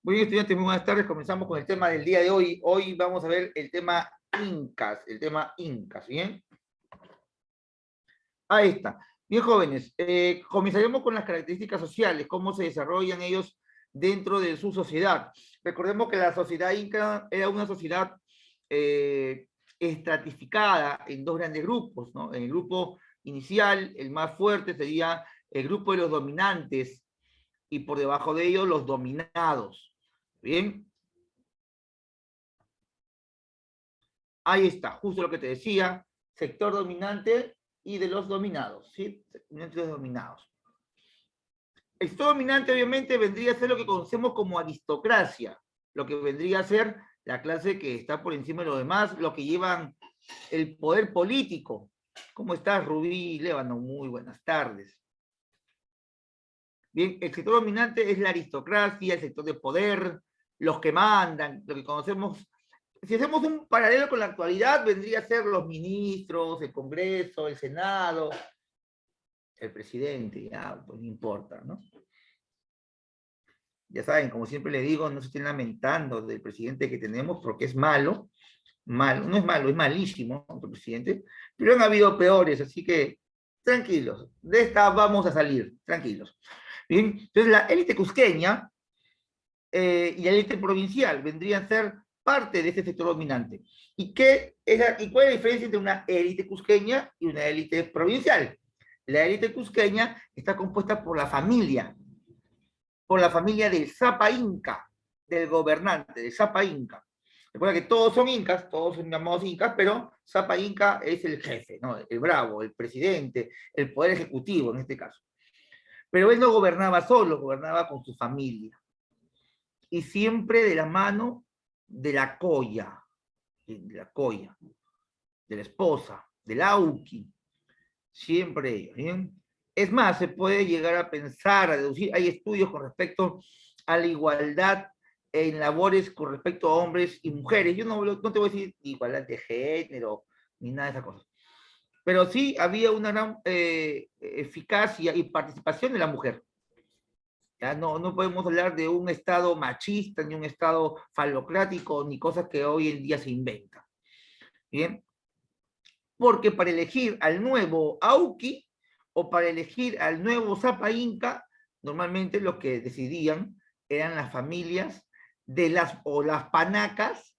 Muy bien, estudiantes, muy buenas tardes. Comenzamos con el tema del día de hoy. Hoy vamos a ver el tema incas, ¿bien? Ahí está. Bien, jóvenes, comenzaremos con las características sociales, cómo se desarrollan ellos dentro de su sociedad. Recordemos que la sociedad inca era una sociedad eh, estratificada en dos grandes grupos, ¿no? En el grupo inicial, el más fuerte sería el grupo de los dominantes y por debajo de ellos los dominados. Bien, ahí está, justo lo que te decía, sector dominante y de los dominados, ¿sí? Dominante y los dominados. El sector dominante obviamente vendría a ser lo que conocemos como aristocracia, lo que vendría a ser la clase que está por encima de los demás, lo que llevan el poder político. ¿Cómo estás, Rubí Lébano? Muy buenas tardes. Bien, el sector dominante es la aristocracia, el sector de poder, los que mandan, lo que conocemos. Si hacemos un paralelo con la actualidad, vendría a ser los ministros, el Congreso, el Senado, el presidente, ya, pues no importa, ¿no? Ya saben, como siempre les digo, no se estén lamentando del presidente que tenemos porque es malo, no es malo, es malísimo nuestro presidente, pero han habido peores, así que tranquilos, de esta vamos a salir, tranquilos. Bien, entonces la élite cusqueña y la élite provincial vendrían a ser parte de ese sector dominante. ¿Y cuál es la diferencia entre una élite cusqueña y una élite provincial? La élite cusqueña está compuesta por la familia del Zapa Inca, del gobernante, del Zapa Inca. Recuerda que todos son incas, todos son llamados incas, pero Zapa Inca es el jefe, ¿no? El bravo, el presidente, el poder ejecutivo en este caso. Pero él no gobernaba solo, gobernaba con su familia. Y siempre de la mano de la colla, de la esposa, del auqui, siempre, ¿bien? Es más, se puede llegar a pensar, a deducir, hay estudios con respecto a la igualdad en labores con respecto a hombres y mujeres. Yo no te voy a decir igualdad de género, ni nada de esas cosas. Pero sí había una gran eficacia y participación de la mujer. Ya no podemos hablar de un Estado machista, ni un Estado falocrático, ni cosas que hoy en día se inventan. ¿Bien? Porque para elegir al nuevo Auqui o para elegir al nuevo Zapa Inca, normalmente lo que decidían eran las familias de las panacas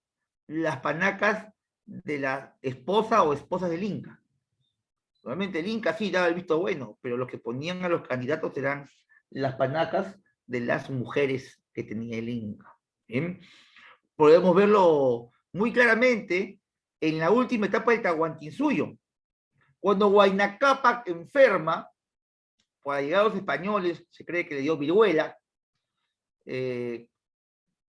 de la esposa o esposas del Inca. Normalmente el Inca sí daba el visto bueno, pero los que ponían a los candidatos eran las panacas de las mujeres que tenía el Inca. ¿Bien? Podemos verlo muy claramente en la última etapa del Tahuantinsuyo. Cuando Huayna Cápac enferma, por llegar a los españoles, se cree que le dio viruela,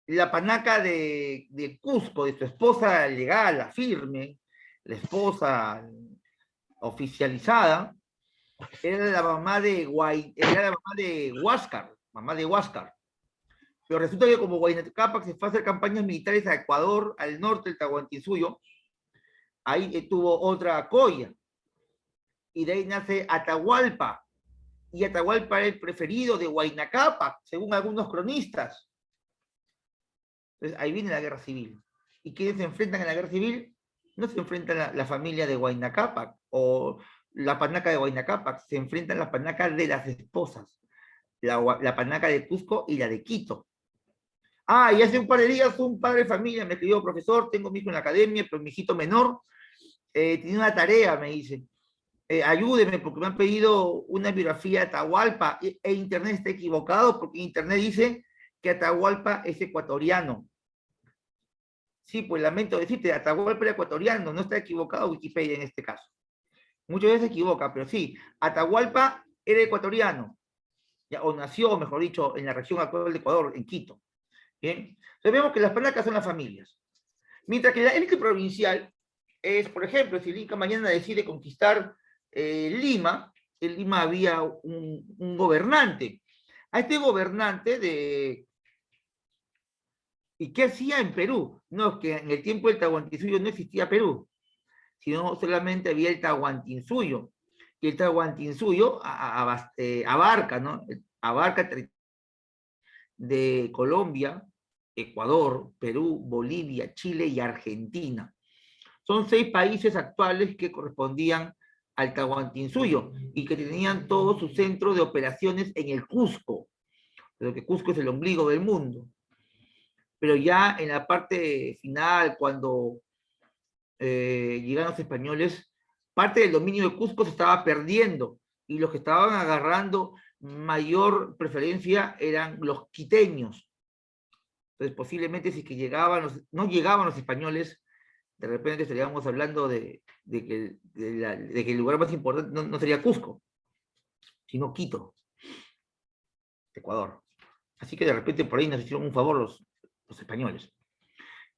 la panaca de Cusco, de su esposa legal, la firme, la esposa oficializada, era la mamá de Huáscar, mamá de Huáscar. Pero resulta que como Huayna Cápac se fue a hacer campañas militares a Ecuador, al norte del Tahuantinsuyo, ahí tuvo otra colla, y de ahí nace Atahualpa, y Atahualpa era el preferido de Huayna Cápac, según algunos cronistas. Entonces ahí viene la guerra civil. ¿Y quiénes se enfrentan en la guerra civil? No se enfrentan la familia de Huayna Cápac o la panaca de Huayna Cápac, se enfrentan las panacas de las esposas, la panaca de Cusco y la de Quito. Ah, y hace un par de días un padre de familia me escribió: profesor, tengo mi hijo en la academia, pero mi hijito menor tiene una tarea, me dice. Ayúdeme porque me han pedido una biografía de Atahualpa e Internet está equivocado porque Internet dice que Atahualpa es ecuatoriano. Sí, pues lamento decirte, Atahualpa era ecuatoriano, no está equivocado Wikipedia en este caso. Muchas veces se equivoca, pero sí, Atahualpa era ecuatoriano, ya, o nació, mejor dicho, en la región actual de Ecuador, en Quito. Bien, entonces vemos que las panacas son las familias. Mientras que la élite provincial es, por ejemplo, si el Inca mañana decide conquistar Lima, en Lima había un gobernante. A este gobernante ¿Y qué hacía en Perú? No, es que en el tiempo del Tahuantinsuyo no existía Perú, sino solamente había el Tahuantinsuyo. Y el Tahuantinsuyo abarca, ¿no? Abarca de Colombia Ecuador, Perú, Bolivia, Chile y Argentina. Son 6 países actuales que correspondían al Tahuantinsuyo y que tenían todo su centro de operaciones en el Cusco, pero que Cusco es el ombligo del mundo. Pero ya en la parte final, cuando llegaron los españoles, parte del dominio de Cusco se estaba perdiendo y los que estaban agarrando mayor preferencia eran los quiteños. Entonces, posiblemente si que no llegaban los españoles, de repente estaríamos hablando de que el lugar más importante no sería Cusco, sino Quito, Ecuador. Así que de repente por ahí nos hicieron un favor los españoles.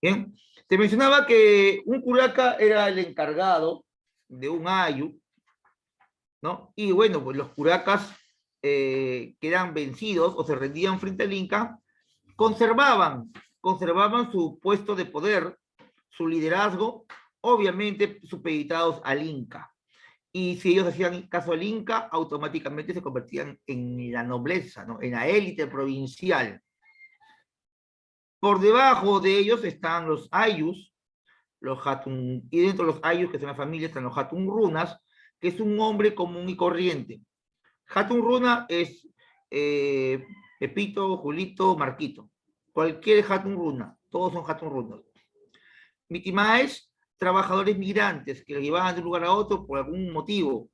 Bien, te mencionaba que un curaca era el encargado de un ayu, ¿no? Y bueno, pues los curacas que eran vencidos o se rendían frente al Inca, conservaban su puesto de poder, su liderazgo, obviamente supeditados al Inca. Y si ellos hacían caso al Inca, automáticamente se convertían en la nobleza, ¿no? En la élite provincial. Por debajo de ellos están los ayus, los hatun, y dentro de los ayus, que son la familia, están los hatun runas, que es un hombre común y corriente. Hatun runa es Pepito, Julito, Marquito. Cualquier hatun runa, todos son hatun runas. Mitimaes, trabajadores migrantes que los llevaban de un lugar a otro por algún motivo.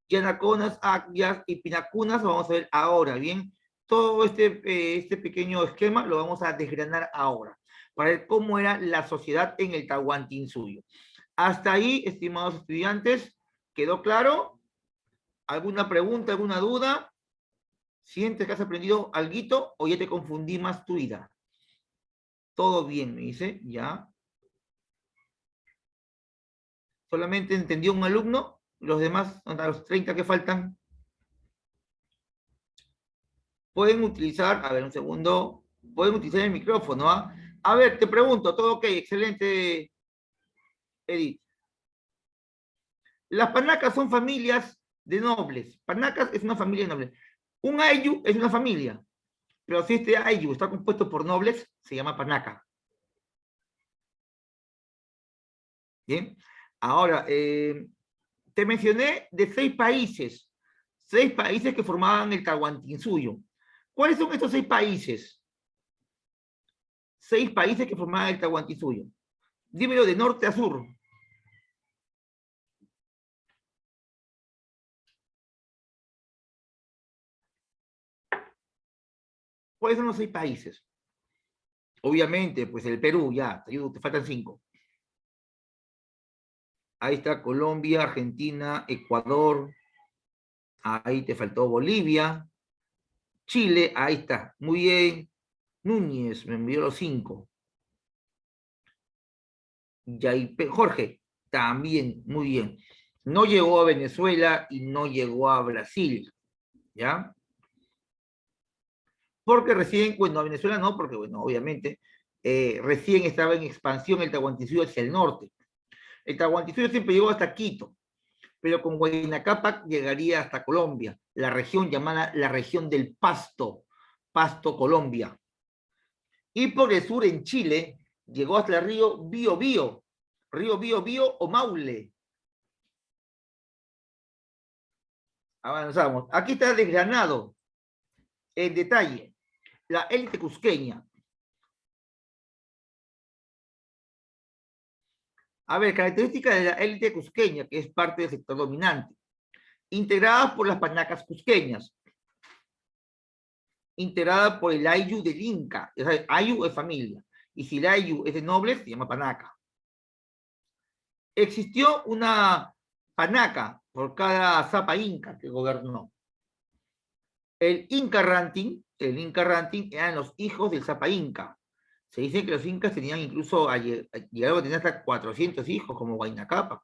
Yanaconas, Akyas y Pinacunas lo vamos a ver ahora, ¿bien? Todo este pequeño esquema lo vamos a desgranar ahora, para ver cómo era la sociedad en el Tahuantinsuyo. Hasta ahí, estimados estudiantes, ¿quedó claro? ¿Alguna pregunta, alguna duda? ¿Sientes que has aprendido algo o ya te confundí más tu vida? Todo bien, me dice, ya. ¿Solamente entendió un alumno? ¿Los demás, los 30 que faltan? Pueden utilizar, a ver, un segundo, pueden utilizar el micrófono, ¿ah? A ver, te pregunto, todo ok, excelente, Edith. Las panacas son familias de nobles. Panacas es una familia de nobles. Un ayu es una familia, pero si este ayu está compuesto por nobles, se llama panaca. Bien. Ahora, te mencioné de 6 países que formaban el Tahuantinsuyo. ¿Cuáles son estos 6 países? 6 países que formaban el Tahuantinsuyo. Dímelo de norte a sur. ¿Cuáles son los 6 países? Obviamente, pues el Perú, ya, te faltan 5. Ahí está Colombia, Argentina, Ecuador. Ahí te faltó Bolivia. Chile, ahí está. Muy bien. Núñez me envió los 5. Jorge, también, muy bien. No llegó a Venezuela y no llegó a Brasil, ¿ya? Porque recién, bueno, a Venezuela no, porque, bueno, obviamente, recién estaba en expansión el Tahuantinsuyo hacia el norte. El Tahuantinsuyo siempre llegó hasta Quito, pero con Huayna Cápac llegaría hasta Colombia, la región llamada la región del Pasto, Pasto, Colombia. Y por el sur, en Chile, llegó hasta el río Biobío o Maule. Avanzamos. Aquí está desgranado en detalle la élite cusqueña. A ver, características de la élite cusqueña, que es parte del sector dominante. Integradas por las panacas cusqueñas. Integrada por el ayu del Inca. O sea, ayu es familia. Y si el ayu es de nobles, se llama panaca. Existió una panaca por cada zapa inca que gobernó. El Inca Ranting eran los hijos del zapa inca. Se dice que los incas tenían incluso, llegaron a tener hasta 400 hijos, como Huayna Cápac.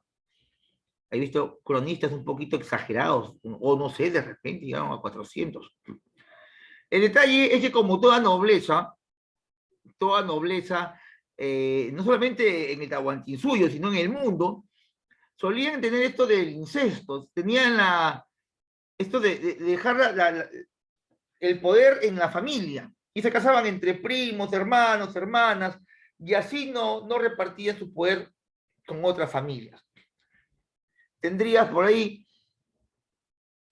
He visto cronistas un poquito exagerados, o no sé, de repente llegaron a 400. El detalle es que como toda nobleza, no solamente en el Tahuantinsuyo, sino en el mundo, solían tener esto del incesto, tenían esto de dejar el poder en la familia. y se casaban entre primos, hermanos, hermanas, y así no repartían su poder con otras familias. Tendrías por ahí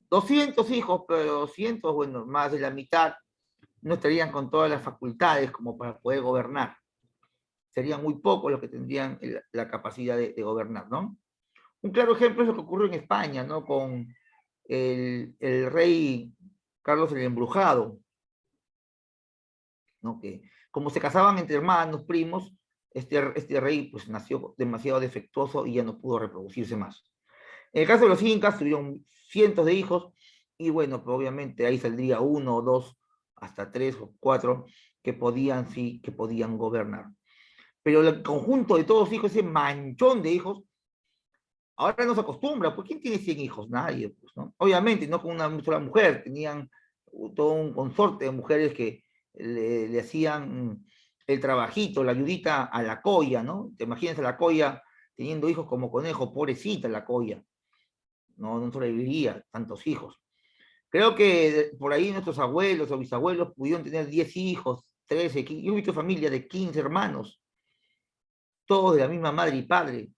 200 hijos, pero 200, bueno, más de la mitad no estarían con todas las facultades como para poder gobernar. Serían muy pocos los que tendrían la capacidad de gobernar, ¿no? Un claro ejemplo es lo que ocurrió en España, ¿no? Con el rey Carlos el Embrujado, ¿no? Que como se casaban entre hermanos, primos, este rey pues nació demasiado defectuoso y ya no pudo reproducirse más. En el caso de los incas tuvieron cientos de hijos y bueno, pues obviamente ahí saldría uno o dos, hasta tres o cuatro que podían, sí, que podían gobernar. Pero el conjunto de todos los hijos, ese manchón de hijos, ahora no se acostumbra, pues ¿quién tiene 100 hijos? Nadie, pues, ¿no? Obviamente, no con una sola mujer, tenían todo un consorte de mujeres que le hacían el trabajito, la ayudita a la colla, ¿no? Te imaginas a la colla teniendo hijos como conejo, pobrecita la colla, no sobreviviría tantos hijos. Creo que por ahí nuestros abuelos o bisabuelos pudieron tener 10 hijos, 13, 15, yo he visto familias de 15 hermanos, todos de la misma madre y padre.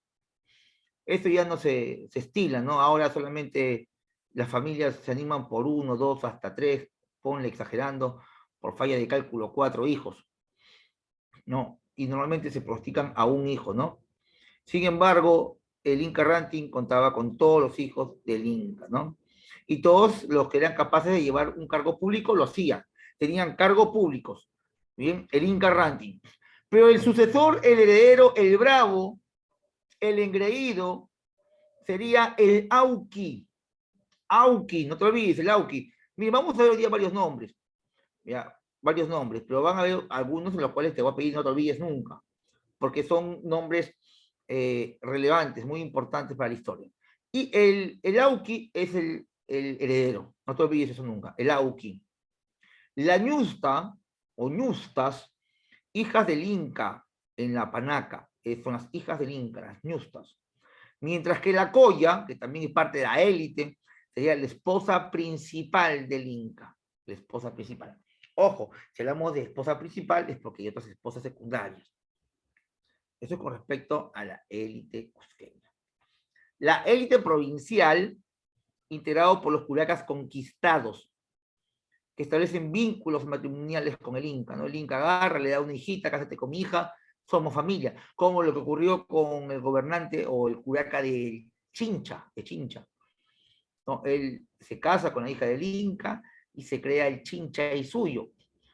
Esto ya no se estila, ¿no? Ahora solamente las familias se animan por uno, dos, hasta tres, ponle exagerando, por falla de cálculo, 4 hijos, ¿no? Y normalmente se pronostican a un hijo, ¿no? Sin embargo, el Inca Ranting contaba con todos los hijos del Inca, ¿no? Y todos los que eran capaces de llevar un cargo público lo hacían. Tenían cargos públicos, ¿bien? El Inca Ranting. Pero el sucesor, el heredero, el bravo, el engreído, sería el Auqui. Auqui, no te olvides, el Auqui. Mira, vamos a ver hoy día varios nombres. Ya, varios nombres, pero van a haber algunos en los cuales te voy a pedir no te olvides nunca, porque son nombres relevantes, muy importantes para la historia. Y el Auqui es el heredero, no te olvides eso nunca, el Auqui. La Ñusta, o Ñustas, hijas del Inca en la Panaca, son las hijas del Inca, las Ñustas. Mientras que la Colla, que también es parte de la élite, sería la esposa principal del Inca, la esposa principal. Ojo, si hablamos de esposa principal es porque hay otras esposas secundarias. Eso es con respecto a la élite cusqueña. La élite provincial, integrado por los curacas conquistados, que establecen vínculos matrimoniales con el Inca, ¿no? El Inca agarra, le da una hijita, cásate con mi hija, somos familia, como lo que ocurrió con el gobernante o el curaca de Chincha, ¿no? Él se casa con la hija del Inca y se crea el Chincha y suyo,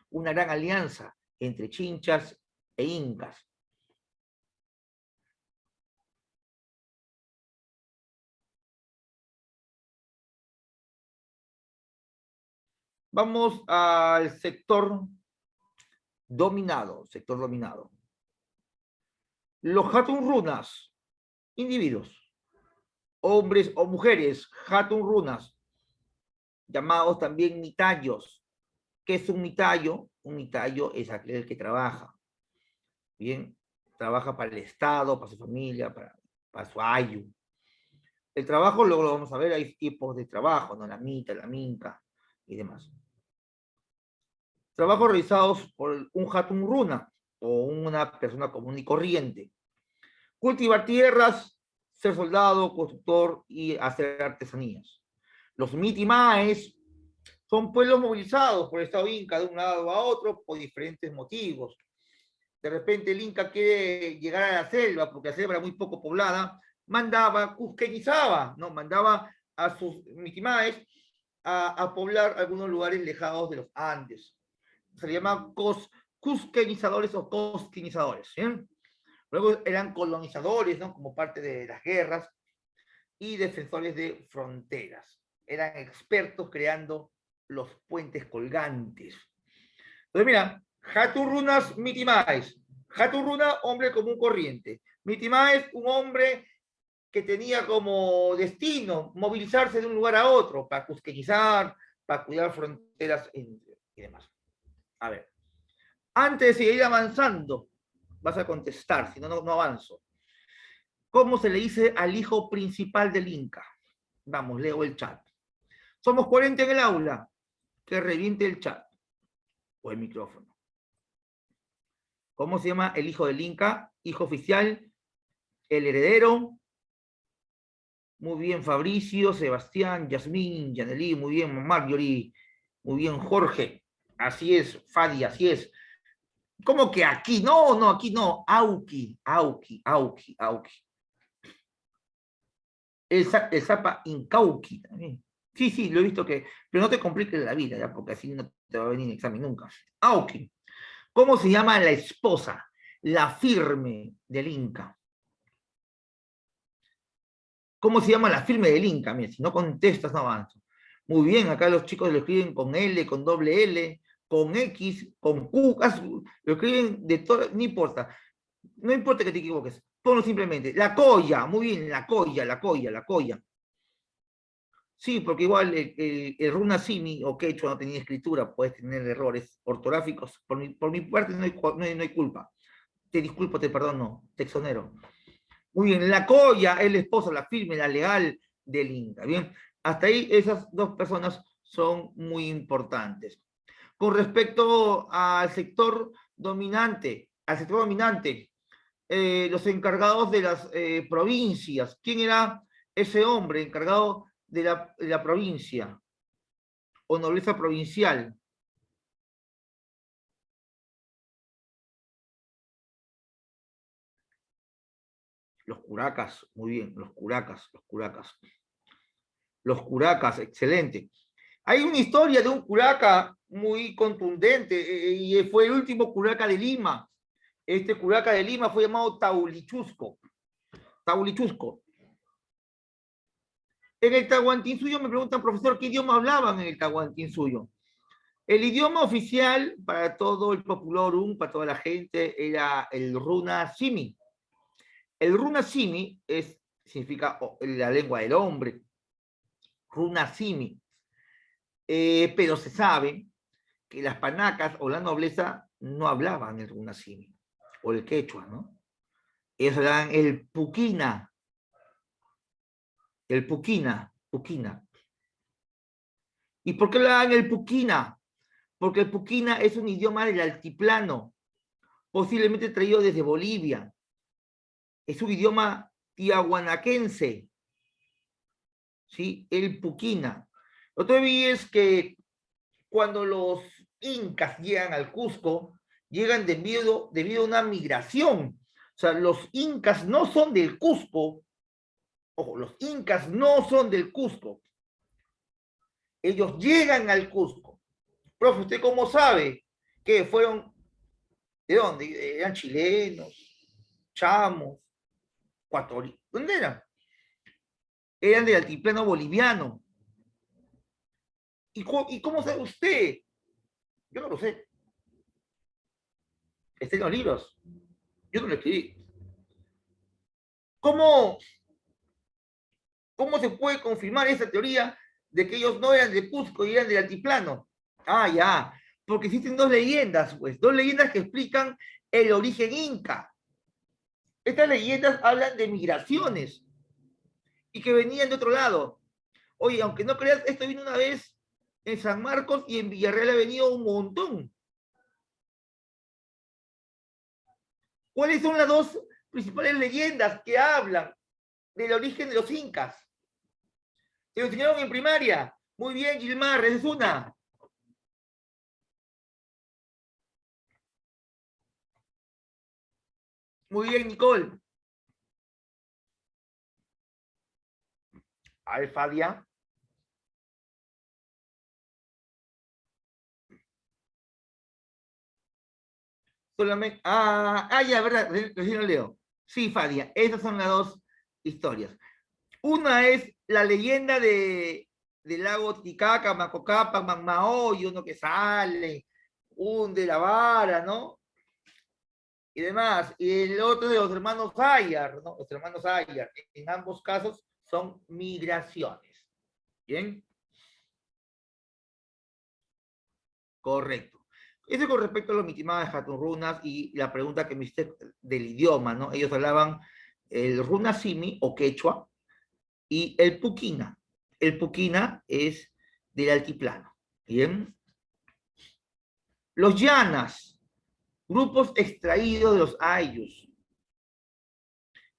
una gran alianza entre chinchas e incas. Vamos al sector dominado. Los Hatun Runas, individuos, hombres o mujeres, Hatun Runas, llamados también mitayos. ¿Qué es un mitayo? Un mitayo es aquel que trabaja. Bien, trabaja para el Estado, para su familia, para su ayu. El trabajo, luego lo vamos a ver, hay tipos de trabajo, ¿no? La mita, la minca y demás. Trabajos realizados por un Hatun Runa o una persona común y corriente. Cultivar tierras, ser soldado, constructor y hacer artesanías. Los mitimaes son pueblos movilizados por el Estado Inca de un lado a otro por diferentes motivos. De repente el Inca quiere llegar a la selva porque la selva era muy poco poblada, mandaba, cusqueñizaba, ¿no? Mandaba a sus mitimaes a poblar algunos lugares lejanos de los Andes. Se le llama cusqueñizadores o cosquinizadores. ¿Sí? Luego eran colonizadores, ¿no? Como parte de las guerras y defensores de fronteras. Eran expertos creando los puentes colgantes. Entonces, mira, Haturunas Mitimaes. Haturuna, hombre común corriente. Mitimaes, un hombre que tenía como destino movilizarse de un lugar a otro para cusqueñizar, para cuidar fronteras y demás. A ver, antes de seguir avanzando, vas a contestar, si no, no avanzo. ¿Cómo se le dice al hijo principal del Inca? Vamos, leo el chat. Somos 40 en el aula. Que reviente el chat. o el micrófono. ¿Cómo se llama el hijo del Inca? Hijo oficial, el heredero. Muy bien, Fabricio, Sebastián, Yasmín, Yanelí, muy bien, Marjorie, muy bien, Jorge. Así es, Fadi, así es. ¿Cómo que aquí? No, no, aquí no. Auki, Auki, Auki, Auki. El Zapa Incauqui también. Sí, sí, lo he visto que. Pero no te compliques la vida, ¿ya? Porque así no te va a venir examen nunca. Auki. ¿Cómo se llama la esposa? La firme del Inca. ¿Cómo se llama la firme del Inca? Mira, si no contestas, no avanzo. Muy bien, acá los chicos lo escriben con L, con doble L, con X, con Q, lo escriben de todo, no importa. No importa que te equivoques, ponlo simplemente. La colla, muy bien, la colla, la colla, la colla. Sí, porque igual el runa simi o quechua no tenía escritura, puedes tener errores ortográficos. Por mi parte no hay culpa. Te disculpo, te perdono, te exonero. Muy bien, la colla es la esposa, la firme, la legal del Inca. Bien, hasta ahí esas dos personas son muy importantes. Con respecto al sector dominante, los encargados de las provincias. ¿Quién era ese hombre encargado de la provincia o nobleza provincial? Los curacas, muy bien, los curacas, los curacas. Los curacas, excelente. Hay una historia de un curaca muy contundente y fue el último curaca de Lima. Este curaca de Lima fue llamado Taulichusco. Taulichusco. En el Tahuantinsuyo me preguntan, profesor, ¿qué idioma hablaban en el Tahuantinsuyo? El idioma oficial para todo el populorum, para toda la gente, era el runa simi. El runa simi significa la lengua del hombre, runa simi. Pero se sabe que las panacas o la nobleza no hablaban el runa simi, o el quechua, ¿no? Ellos hablaban el puquina. ¿Y por qué hablaban el puquina? Porque el puquina es un idioma del altiplano, posiblemente traído desde Bolivia. Es un idioma tiahuanaquense, ¿sí? El puquina. Lo que vi es que cuando los incas llegan al Cusco, llegan debido a una migración. O sea, los incas no son del Cusco. Ojo, los incas no son del Cusco. Ellos llegan al Cusco. Profe, ¿usted cómo sabe que fueron? ¿De dónde? ¿Eran chilenos, chamos, ecuatorianos? ¿Dónde eran? Eran del altiplano boliviano. ¿Y cómo sabe usted? Yo no lo sé. Está en los libros. Yo no lo escribí. ¿Cómo, ¿Cómo se puede confirmar esa teoría de que ellos no eran de Cusco y eran del altiplano? Ah, ya. Porque existen dos leyendas, pues. Dos leyendas que explican el origen inca. Estas leyendas hablan de migraciones y que venían de otro lado. Oye, aunque no creas, esto vino una vez en San Marcos y en Villarreal ha venido un montón. ¿Cuáles son las dos principales leyendas que hablan del origen de los incas? ¿Se lo enseñaron en primaria? Muy bien, Gilmar, esa es una. Muy bien, Nicole. Alfadia. Solamente. Ya, verdad, recién lo leo. Sí, Fadia, esas son las dos historias. Una es la leyenda del lago Titicaca, Macocapa, y uno que sale, hunde la vara, ¿no? Y demás. Y el otro de los hermanos Ayar, ¿no? Los hermanos Ayar. En ambos casos son migraciones. ¿Bien? Correcto. Eso con respecto a los mitimadas de Runas y la pregunta que me hiciste del idioma, ¿no? Ellos hablaban el runa simi o quechua y el puquina. El puquina es del altiplano. ¿Bien? Los llanas, grupos extraídos de los ayllus.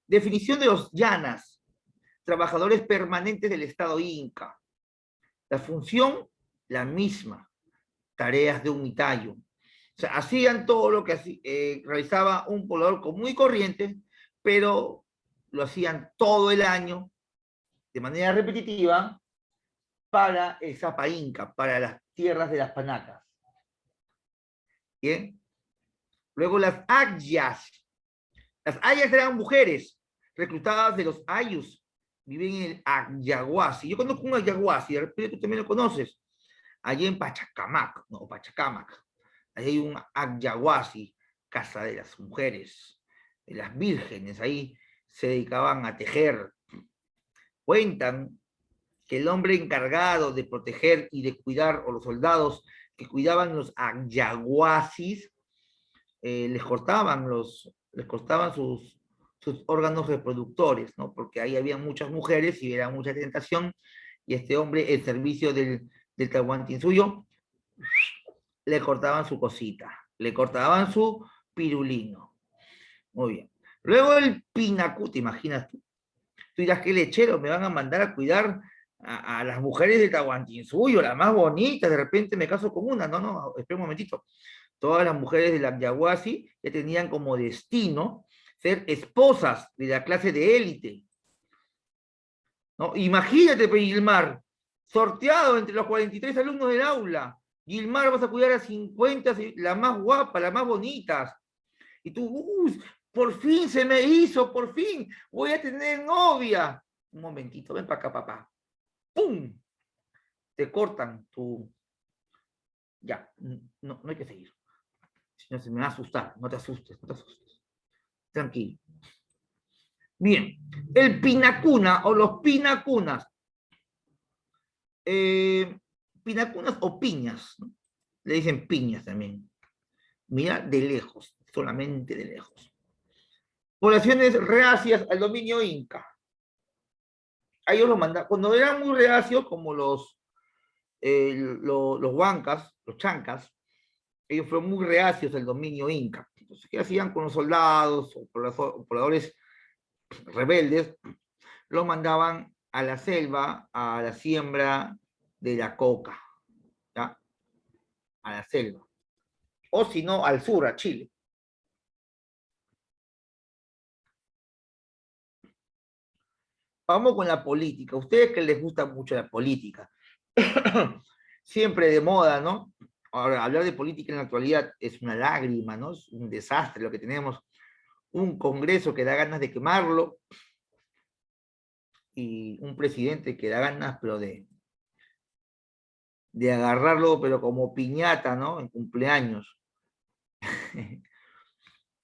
Definición de los llanas, trabajadores permanentes del Estado Inca. La función, la misma, tareas de un mitayo. O sea, hacían todo lo que realizaba un poblador común y corriente, pero lo hacían todo el año, de manera repetitiva, para el Zapa Inca, para las tierras de las Panacas. ¿Bien? Luego las ayas. Las ayas eran mujeres reclutadas de los ayus. Viven en el Ayahuasi. Yo conozco un Ayahuasi, de repente tú también lo conoces. Allí en Pachacamac, no, Pachacamac. Allí hay un Ayahuasi, casa de las mujeres, de las vírgenes. Ahí se dedicaban a tejer. Cuentan que el hombre encargado de proteger y de cuidar, o los soldados que cuidaban los ayahuasis, les cortaban sus órganos reproductores, ¿no? Porque ahí había muchas mujeres y era mucha tentación, y este hombre, el servicio del Tahuantinsuyo, le cortaban su cosita, le cortaban su pirulino. Muy bien. Luego el pinacú, ¿te imaginas tú? Tú dirás, ¿qué lechero? Me van a mandar a cuidar a las mujeres de Tahuantinsuyo, las más bonitas, de repente me caso con una. No, no, espera un momentito. Todas las mujeres de la Yaguasi ya tenían como destino ser esposas de la clase de élite. ¿No? Imagínate, Gilmar, sorteado entre los 43 alumnos del aula. Gilmar, vas a cuidar a 50, las más guapas, las más bonitas. Y tú, por fin se me hizo, por fin, voy a tener novia. Un momentito, ven para acá, papá. ¡Pum! Te cortan tu... Ya, no hay que seguir. Si no, se me va a asustar. No te asustes, no te asustes. Tranquilo. Bien, el pinacuna o los pinacunas. Pinacunas o piñas, ¿no? Le dicen piñas también. Mira, de lejos, solamente de lejos. Poblaciones reacias al dominio inca. A ellos los mandaban, cuando eran muy reacios, como los huancas, los chancas, ellos fueron muy reacios al dominio inca. Entonces, ¿qué hacían con los soldados o pobladores rebeldes? Los mandaban a la selva, a la siembra de la coca, ¿ya? A la selva. O si no, al sur, a Chile. Vamos con la política. Ustedes que les gusta mucho la política. Siempre de moda, ¿no? Ahora, hablar de política en la actualidad es una lágrima, ¿no? Es un desastre lo que tenemos. Un Congreso que da ganas de quemarlo y un presidente que da ganas, pero de agarrarlo, pero como piñata, ¿no? En cumpleaños.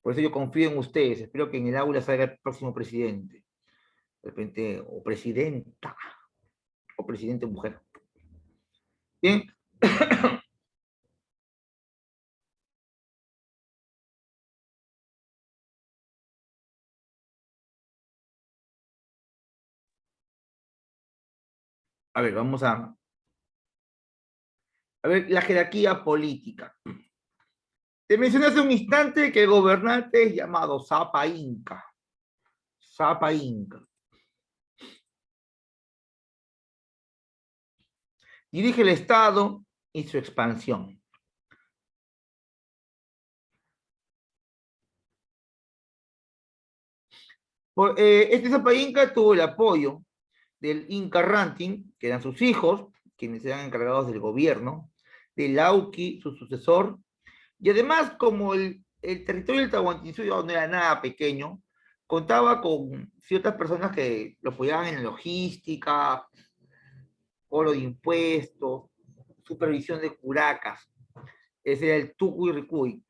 Por eso yo confío en ustedes. Espero que en el aula salga el próximo presidente. De repente, o presidenta, o presidente mujer. Bien. A ver, vamos a ver la jerarquía política. Te mencioné hace un instante que el gobernante es llamado Zapa Inca. Zapa Inca. Dirige el Estado y su expansión. Este Zapa Inca tuvo el apoyo del Inca Ranting, que eran sus hijos, quienes eran encargados del gobierno, de Lauqui, su sucesor, y además, como el territorio del Tahuantinsuyo no era nada pequeño, contaba con ciertas personas que lo apoyaban en logística, cobro de impuestos, supervisión de curacas. Ese era el Tucuy.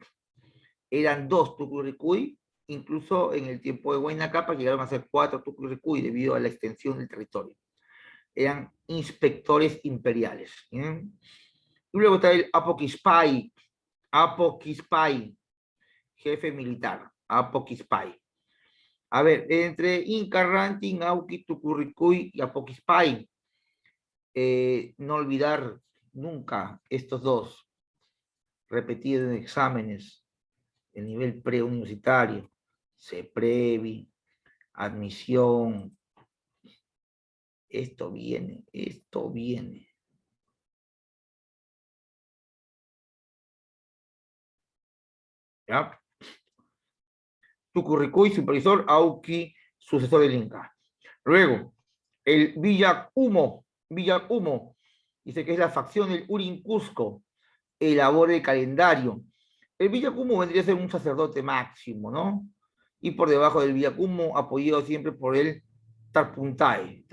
Eran dos Tucuy, incluso en el tiempo de Huayna Cápac llegaron a ser 4 Tucuy debido a la extensión del territorio. Eran inspectores imperiales. ¿Eh? Y luego está el Apoquispay, jefe militar, Apoquispay. A ver, entre Inca Ranting, Auqui, Tucurricuy y Apoquispay, no olvidar nunca estos dos. repetido en exámenes de nivel preuniversitario, CEPREVI, admisión. Esto viene, esto viene. ¿Ya? Tucurricuy, supervisor, Auqui, sucesor del Inca. Luego, el Villacumo, dice que es la facción del Urin Cusco, elabora el calendario. El Villacumo vendría a ser un sacerdote máximo, ¿no? Y por debajo del Villacumo, apoyado siempre por el Tarpuntae,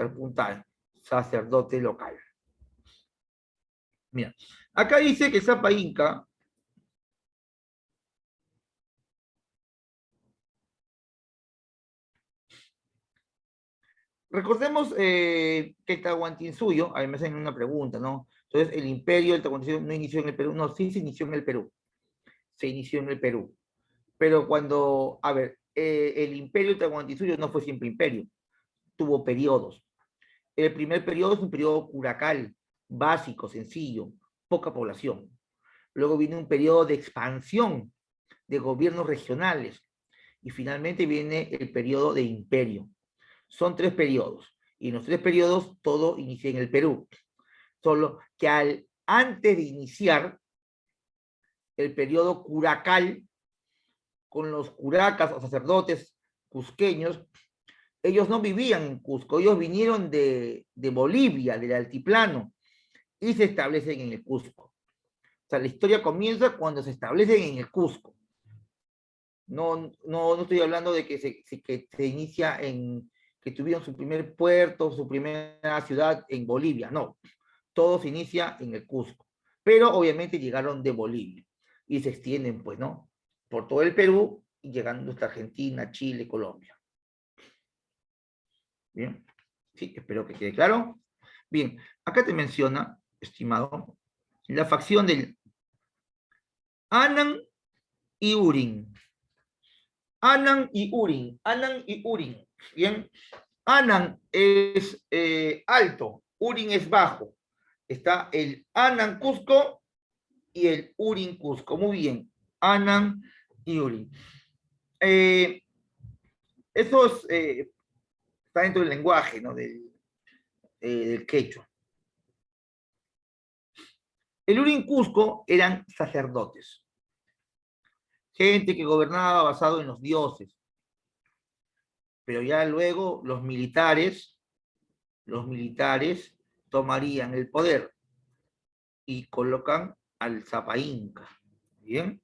sacerdote local. Mira, acá dice que Zapa Inca recordemos que Tahuantinsuyo, a mí me hacen una pregunta, ¿no? Entonces, el imperio del Tahuantinsuyo no inició en el Perú, no, sí se inició en el Perú, se inició en el Perú. Pero cuando, a ver, el imperio del Tahuantinsuyo no fue siempre imperio, tuvo periodos. El primer periodo es un periodo curacal, básico, sencillo, poca población. Luego viene un periodo de expansión de gobiernos regionales. Y finalmente viene el periodo de imperio. Son 3 periodos. Y en los 3 periodos todo inicia en el Perú. Solo que antes de iniciar el periodo curacal, con los curacas o sacerdotes cusqueños, ellos no vivían en Cusco, ellos vinieron de Bolivia, del altiplano, y se establecen en el Cusco. O sea, la historia comienza cuando se establecen en el Cusco. No estoy hablando de que se inicia en, que tuvieron su primer puerto, su primera ciudad en Bolivia, no. Todo se inicia en el Cusco. Pero obviamente llegaron de Bolivia y se extienden, pues, ¿no? Por todo el Perú y llegando hasta Argentina, Chile, Colombia. Bien, sí, espero que quede claro. Bien, acá te menciona, estimado, la facción del Anan y Urin. Anan y Urin, Anan y Urin. Bien, Anan es alto, Urin es bajo. Está el Anan Cusco y el Urin Cusco. Muy bien, Anan y Urin. Eso está dentro del lenguaje, ¿no? Del quechua. El Urin Cusco eran sacerdotes, gente que gobernaba basado en los dioses. Pero ya luego los militares tomarían el poder y colocan al Zapa Inca. ¿Bien?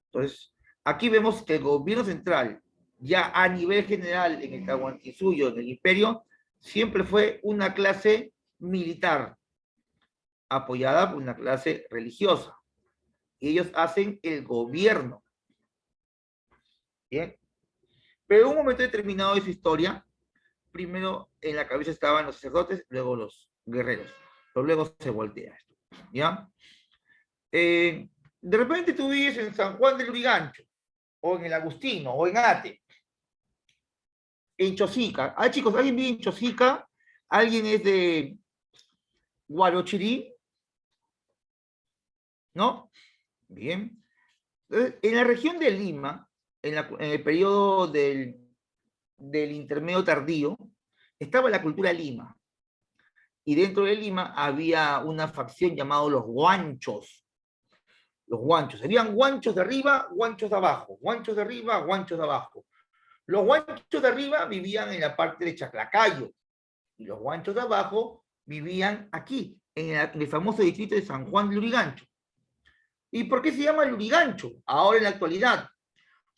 Entonces, aquí vemos que el gobierno central, ya a nivel general en el Tahuantinsuyo, en el imperio, siempre fue una clase militar, apoyada por una clase religiosa. Y ellos hacen el gobierno. ¿Bien? Pero en un momento determinado de su historia, primero en la cabeza estaban los sacerdotes, luego los guerreros. Pero luego se voltea esto. ¿Ya? De repente tú vives en San Juan del Lurigancho, o en el Agustino, o en Ate, en Chosica. Ah, chicos, ¿alguien vive en Chosica? ¿Alguien es de Guarochirí? ¿No? Bien. Entonces, en la región de Lima, en el periodo del intermedio tardío, estaba la cultura Lima. Y dentro de Lima había una facción llamada los guanchos. Los guanchos. Serían guanchos de arriba, guanchos de abajo. Guanchos de arriba, guanchos de abajo. Los guanchos de arriba vivían en la parte de Chaclacayo. Y los guanchos de abajo vivían aquí, en el famoso distrito de San Juan de Lurigancho. ¿Y por qué se llama Lurigancho ahora en la actualidad?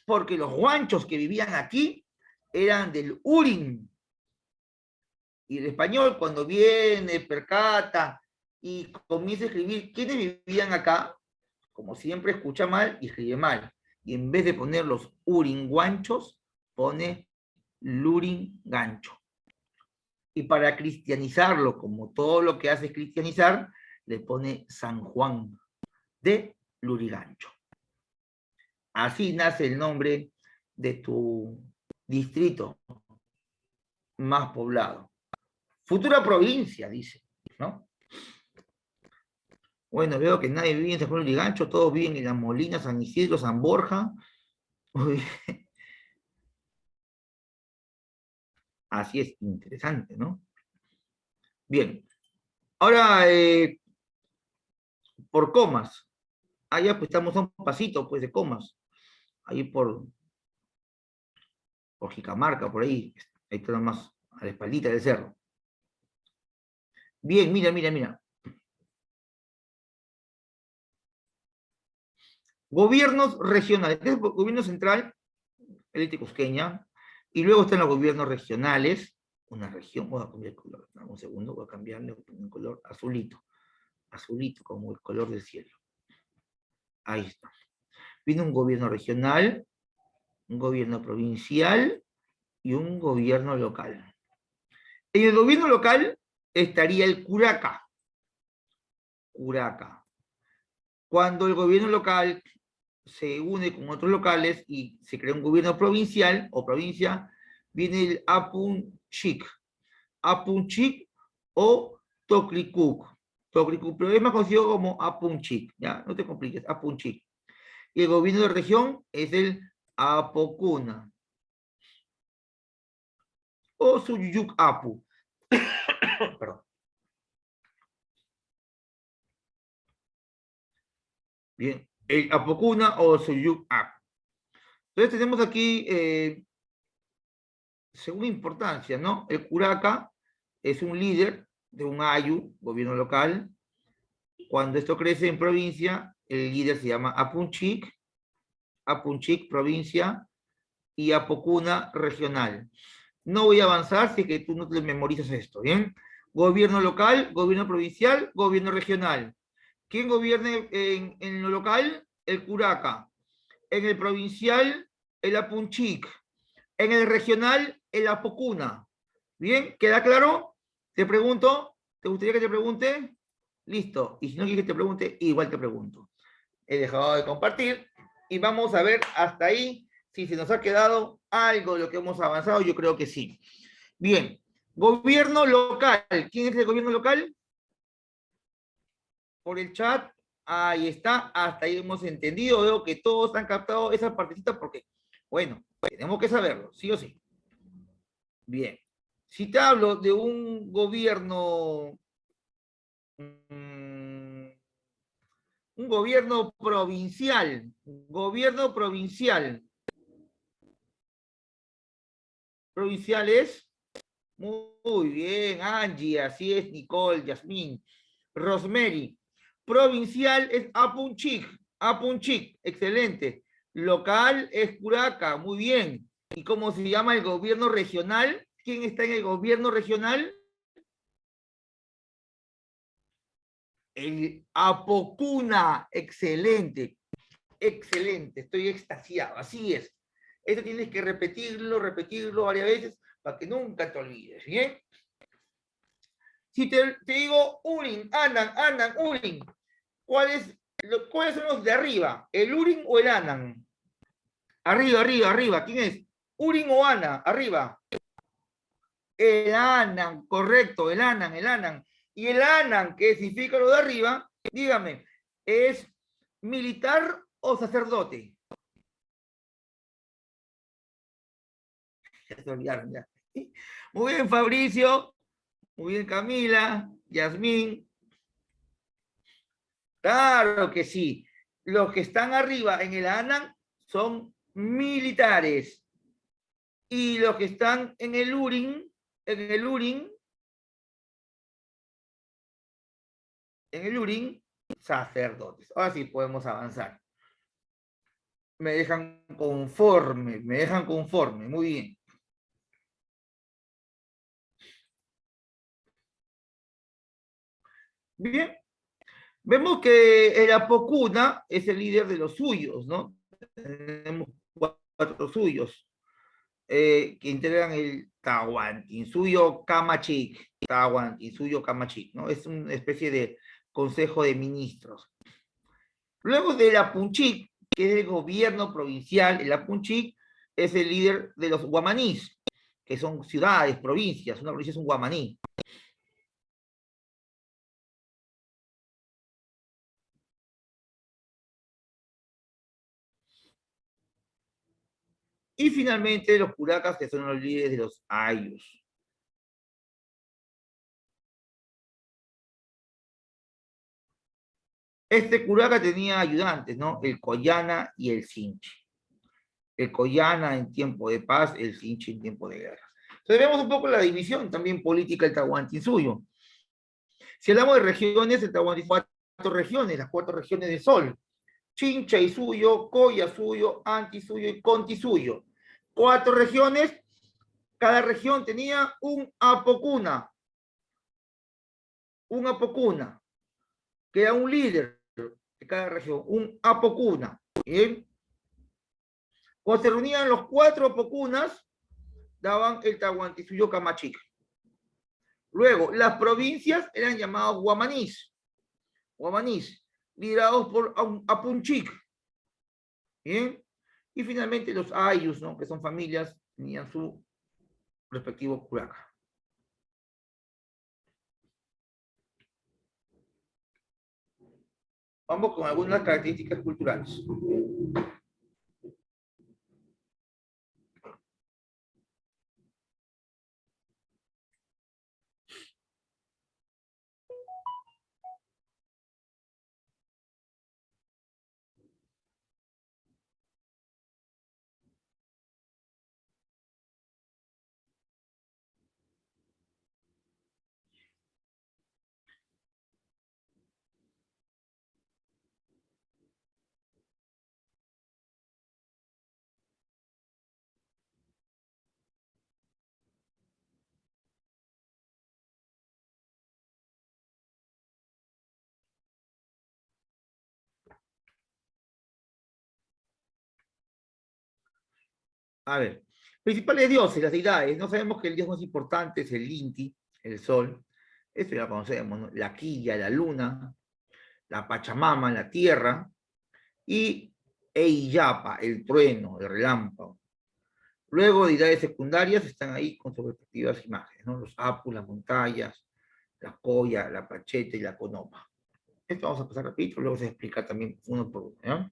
Porque los guanchos que vivían aquí eran del Urin. Y el español, cuando viene, percata y comienza a escribir quiénes vivían acá, como siempre escucha mal y escribe mal. Y en vez de poner los uringuanchos, pone luringancho. Y para cristianizarlo, como todo lo que hace es cristianizar, le pone San Juan de Lurigancho. Así nace el nombre de tu distrito más poblado. Futura provincia, dice, ¿no? Bueno, veo que nadie vive en San Juan de Lurigancho, todos viven en La Molina, San Isidro, San Borja. Uy, así es, interesante, ¿no? Bien, ahora por comas. Allá pues estamos a un pasito pues de comas. Ahí por Jicamarca, por ahí está nomás, a la espaldita del cerro. Bien, mira, mira, mira. Gobiernos regionales. Este es el gobierno central, élite cusqueña, y luego están los gobiernos regionales. Una región, voy a cambiar el color, dame un segundo, voy a cambiarle un color azulito, azulito como el color del cielo. Ahí está. Viene un gobierno regional, un gobierno provincial y un gobierno local. En el gobierno local estaría el curaca. Curaca. Cuando el gobierno local se une con otros locales y se crea un gobierno provincial o provincia, viene el Apunchik. Apunchik o Toclicuk. Toclicuk, pero es más conocido como Apunchik, ¿ya? No te compliques, Apunchik. Y el gobierno de región es el Apocuna. O Suyuk Apu. Perdón. Bien, el Apocuna o Suyuk Apu. Entonces tenemos aquí, según importancia, ¿no? El curaca es un líder de un ayu, gobierno local. Cuando esto crece en provincia, el líder se llama Apunchik, Apunchik provincia y Apocuna regional. No voy a avanzar si es que tú no te memorizas esto, ¿bien? Gobierno local, gobierno provincial, gobierno regional. ¿Quién gobierne en lo local? El curaca. En el provincial, el Apunchik. En el regional, el Apocuna. ¿Bien? ¿Queda claro? Te pregunto. ¿Te gustaría que te pregunte? Listo. Y si no quieres que te pregunte, igual te pregunto. He dejado de compartir y vamos a ver hasta ahí si se nos ha quedado algo de lo que hemos avanzado. Yo creo que sí. Bien. Gobierno local. ¿Quién es el gobierno local? Por el chat. Ahí está. Hasta ahí hemos entendido. Veo que todos han captado esa partecita porque, bueno, tenemos que saberlo, sí o sí. Bien. Si te hablo de un gobierno, un gobierno provincial, provincial es, muy bien, Angie, así es, Nicole, Yasmín, Rosemary. Provincial es Apunchik, Apunchik, excelente. Local es Curaca, muy bien. ¿Y cómo se llama el gobierno regional? ¿Quién está en el gobierno regional? El Apocuna, excelente, excelente, estoy extasiado, así es. Esto tienes que repetirlo, repetirlo varias veces para que nunca te olvides, ¿bien? Si te digo Urin, Anan, Anan, Urin, ¿cuáles son los de arriba? ¿El Urin o el Anan? Arriba, arriba, arriba, ¿quién es? Urin o Ana, arriba. El Anan, correcto, el Anan, el Anan. Y el Anan, que significa lo de arriba, dígame, ¿es militar o sacerdote? Ya se olvidaron ya. Muy bien, Fabricio. Muy bien, Camila, Yasmín. Claro que sí. Los que están arriba en el ANAN son militares. Y los que están en el URIN, sacerdotes. Ahora sí podemos avanzar. Me dejan conforme, muy bien. Bien, vemos que el Apocuna es el líder de los suyos, ¿no? Tenemos cuatro suyos que integran el Tahuantinsuyo Kamachik, Tahuantinsuyo Kamachik, ¿no? Es una especie de consejo de ministros. Luego del Apunchik, que es el gobierno provincial, el Apunchik es el líder de los guamanís, que son ciudades, provincias, una provincia es un guamaní. Y finalmente los curacas, que son los líderes de los ayus. Este curaca tenía ayudantes, ¿no? El Coyana y el Sinchi. El Coyana en tiempo de paz, el Sinchi en tiempo de guerra. Entonces vemos un poco la división también política del Tahuantinsuyo. Si hablamos de regiones, el Tahuantinsuyo cuatro regiones, las cuatro regiones del Sol. Chincha y Suyo, Coya Suyo, Anti Suyo y Conti Suyo. Cuatro regiones, cada región tenía un apocuna, que era un líder de cada región, un apocuna. ¿Bien? Cuando se reunían los cuatro apocunas, daban el Tahuantinsuyo Camachica. Luego, las provincias eran llamadas guamanís, liderados por Apunchic. ¿Bien? Y finalmente los ayus, ¿no? Que son familias, tenían su respectivo curaca. Vamos con algunas características culturales. A ver, principales dioses, las deidades. No sabemos que el dios más importante es el Inti, el sol. Esto ya lo conocemos, ¿no? La quilla, la luna, la Pachamama, la tierra, y Eiyapa, el trueno, el relámpago. Luego, deidades secundarias están ahí con sus respectivas imágenes, ¿no? Los Apu, las montañas, la Coya, la Pacheta y la Conopa. Esto vamos a pasar rapidito, luego se explica también uno por uno, ¿no?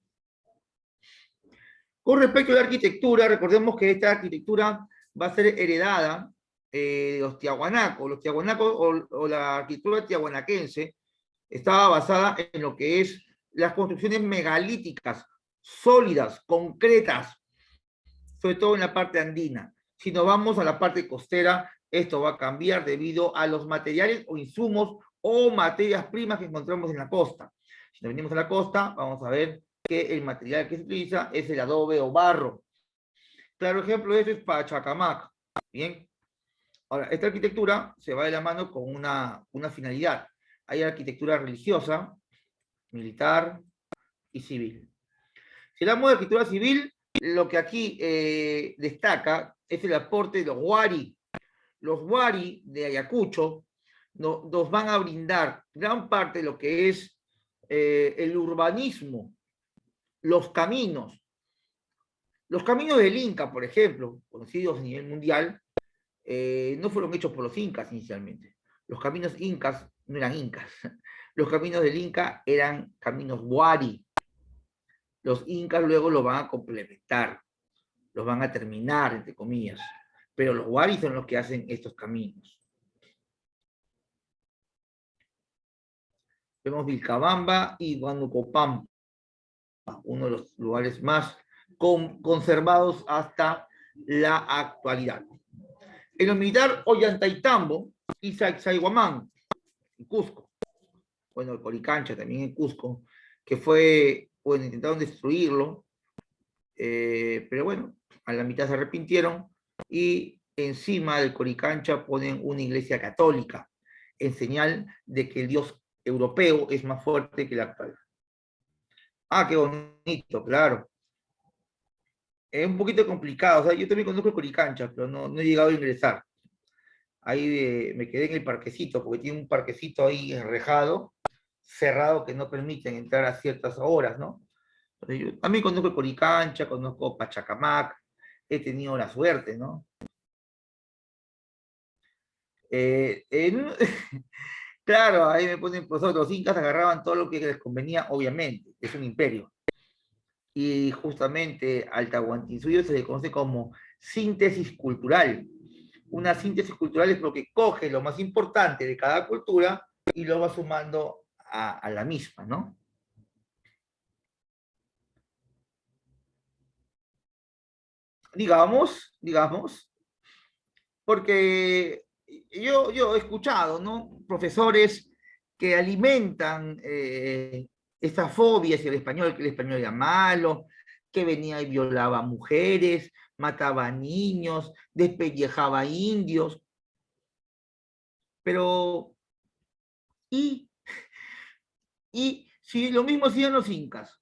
Con respecto a la arquitectura, recordemos que esta arquitectura va a ser heredada de los tiahuanacos. Los tiahuanacos o la arquitectura tiahuanaquense estaba basada en lo que es las construcciones megalíticas, sólidas, concretas, sobre todo en la parte andina. Si nos vamos a la parte costera, esto va a cambiar debido a los materiales o insumos o materias primas que encontramos en la costa. Si nos venimos a la costa, vamos a ver que el material que se utiliza es el adobe o barro. Claro ejemplo de eso es Pachacamac. Bien. Ahora, esta arquitectura se va de la mano con una finalidad. Hay arquitectura religiosa, militar y civil. Si hablamos de arquitectura civil, lo que aquí destaca es el aporte de los Wari. Los Wari de Ayacucho nos van a brindar gran parte de lo que es el urbanismo, los caminos. Los caminos del Inca, por ejemplo, conocidos a nivel mundial, no fueron hechos por los incas inicialmente. Los caminos incas no eran incas. Los caminos del Inca eran caminos Wari. Los incas luego lo van a complementar, los van a terminar, entre comillas. Pero los Wari son los que hacen estos caminos. Vemos Vilcabamba y Guanucopampa, uno de los lugares más conservados hasta la actualidad. En lo militar, Ollantaytambo y Sacsayhuamán, en Cusco. Bueno, el Coricancha también en Cusco, que fue, bueno, intentaron destruirlo, pero bueno, a la mitad se arrepintieron y encima del Coricancha ponen una iglesia católica, en señal de que el dios europeo es más fuerte que el actual. Ah, qué bonito, claro. Es un poquito complicado, o sea, yo también conozco el Coricancha, pero no he llegado a ingresar. Ahí me quedé en el parquecito, porque tiene un parquecito ahí enrejado, cerrado, que no permiten entrar a ciertas horas, ¿no? Entonces, yo también conozco el Coricancha, conozco Pachacamac, he tenido la suerte, ¿no? En, claro, ahí me ponen, pues los incas agarraban todo lo que les convenía, obviamente, es un imperio. Y justamente al Tahuantinsuyo se le conoce como síntesis cultural. Una síntesis cultural es lo que coge lo más importante de cada cultura y lo va sumando a la misma, ¿no? Digamos, porque yo he escuchado, ¿no? Profesores que alimentan esta fobia hacia el español, que el español era malo, que venía y violaba mujeres, mataba niños, despellejaba indios, pero ¿y, y si lo mismo hacían los incas?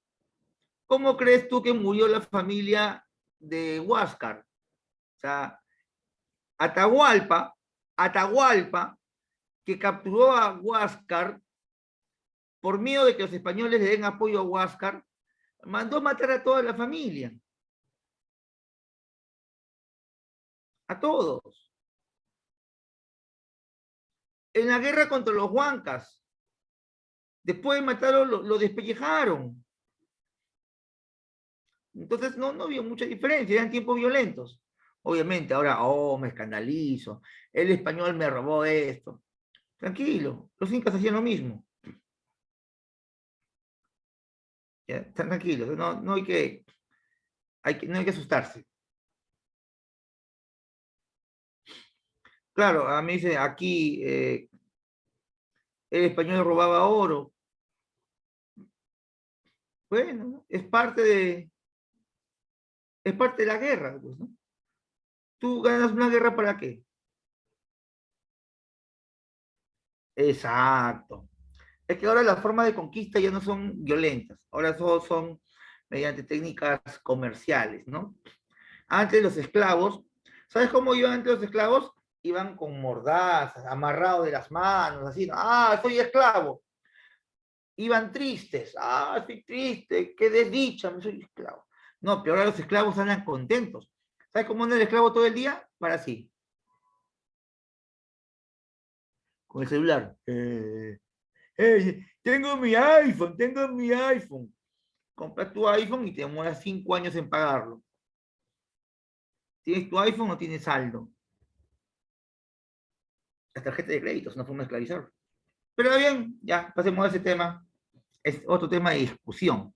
¿Cómo crees tú que murió la familia de Huáscar? O sea, Atahualpa, Atahualpa, que capturó a Huáscar por miedo de que los españoles le den apoyo a Huáscar, mandó matar a toda la familia, a todos. En la guerra contra los huancas, después de matarlo, lo despellejaron. Entonces no había mucha diferencia, eran tiempos violentos. Obviamente, ahora, me escandalizo, el español me robó esto. Tranquilo, los incas hacían lo mismo. ¿Ya? Están tranquilos, no no hay que asustarse. Claro, a mí dice, aquí el español robaba oro. Bueno, ¿no? Es parte de la guerra, pues, ¿no? ¿Tú ganas una guerra para qué? Exacto. Es que ahora las formas de conquista ya no son violentas, ahora son mediante técnicas comerciales, ¿no? Antes los esclavos, ¿sabes cómo iban antes los esclavos? Iban con mordazas, amarrados de las manos, así, ¿no? Ah, soy esclavo. Iban tristes, ah, estoy triste, qué desdicha, me soy esclavo. No, pero ahora los esclavos andan contentos. ¿Sabes cómo anda el esclavo todo el día? Para sí, con el celular. Tengo mi iPhone. Compras tu iPhone y te demoras 5 años en pagarlo. ¿Tienes tu iPhone o tienes saldo? La tarjeta de crédito es una forma de esclavizar. Pero bien, ya, pasemos a ese tema. Es otro tema de discusión.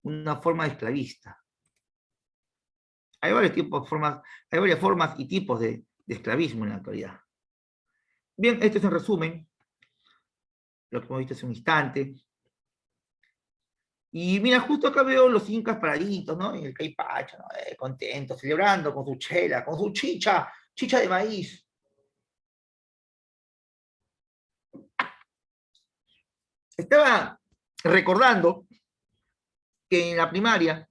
Una forma de esclavista. Hay varios tipos, formas, hay varias formas y tipos de esclavismo en la actualidad. Bien, esto es en resumen, lo que hemos visto hace un instante. Y mira, justo acá veo los incas paraditos, ¿no? En el Caipacha, ¿no? Contentos, celebrando con su chela, con su chicha de maíz. Estaba recordando que en la primaria,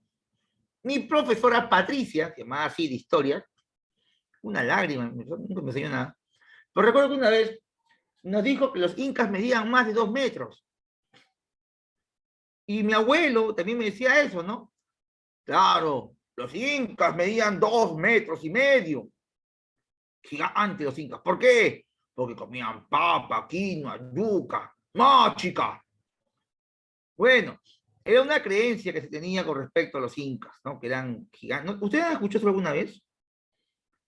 mi profesora Patricia, que más así de historia, una lágrima, nunca me enseñó nada, pero recuerdo que una vez nos dijo que los incas medían más de 2 metros. Y mi abuelo también me decía eso, ¿no? Claro, los incas medían 2 metros y medio. Gigantes los incas. ¿Por qué? Porque comían papa, quinoa, yuca, machica. Bueno, era una creencia que se tenía con respecto a los incas, ¿no? Que eran gigantes. ¿Ustedes han escuchado eso alguna vez?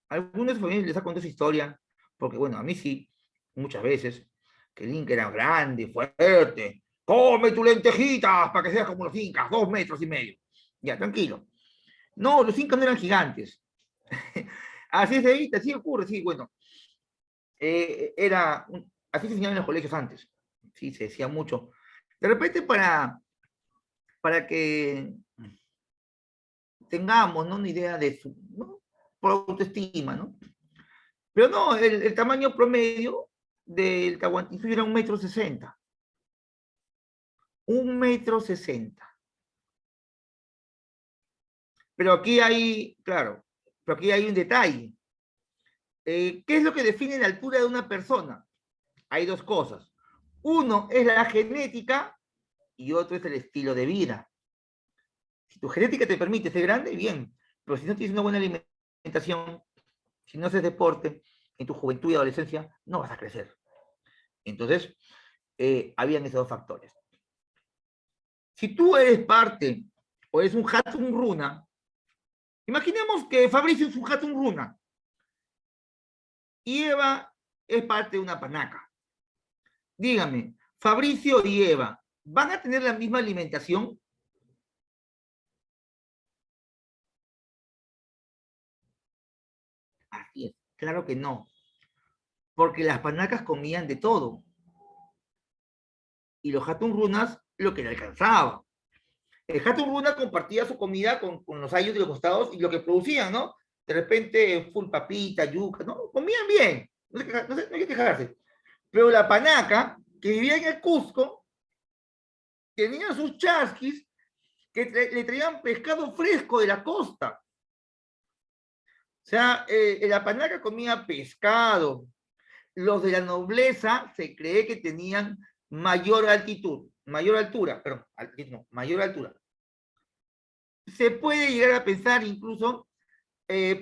¿Algunos de sus familiares les ha contado esa historia? Porque, bueno, a mí sí, muchas veces, que el inca era grande, fuerte. Come tu lentejitas para que seas como los incas, 2 metros y medio. Ya, tranquilo. No, los incas no eran gigantes. Así se evita, así ocurre, sí, bueno. Así se enseñaba en los colegios antes. Sí, se decía mucho. De repente para que tengamos, ¿no? Una idea de su, ¿no? Por autoestima, ¿no? Pero no, el tamaño promedio del Tahuantinsuyo era 1,60 m. 1,60 m. Pero aquí hay, claro, pero aquí hay un detalle. ¿Qué es lo que define la altura de una persona? Hay dos cosas. Uno es la genética y otro es el estilo de vida. Si tu genética te permite ser grande, bien. Pero si no tienes una buena alimentación, si no haces deporte en tu juventud y adolescencia, no vas a crecer. Entonces, habían esos dos factores. Si tú eres parte o eres un Hatun Runa, imaginemos que Fabricio es un Hatun Runa y Eva es parte de una panaca. Dígame, Fabricio y Eva, ¿van a tener la misma alimentación? Así es, claro que no, porque las panacas comían de todo y los Hatun Runas lo que le alcanzaba. El Hatun Runa compartía su comida con los ayos de los costados y lo que producían, ¿no? De repente, full papita, yuca, ¿no? Comían bien, no hay que quejarse. Pero la panaca, que vivía en el Cusco, tenía sus chasquis que le traían pescado fresco de la costa. O sea, la panaca comía pescado. Los de la nobleza se cree que tenían mayor altitud, mayor altura, perdón, no, mayor altura. Se puede llegar a pensar incluso,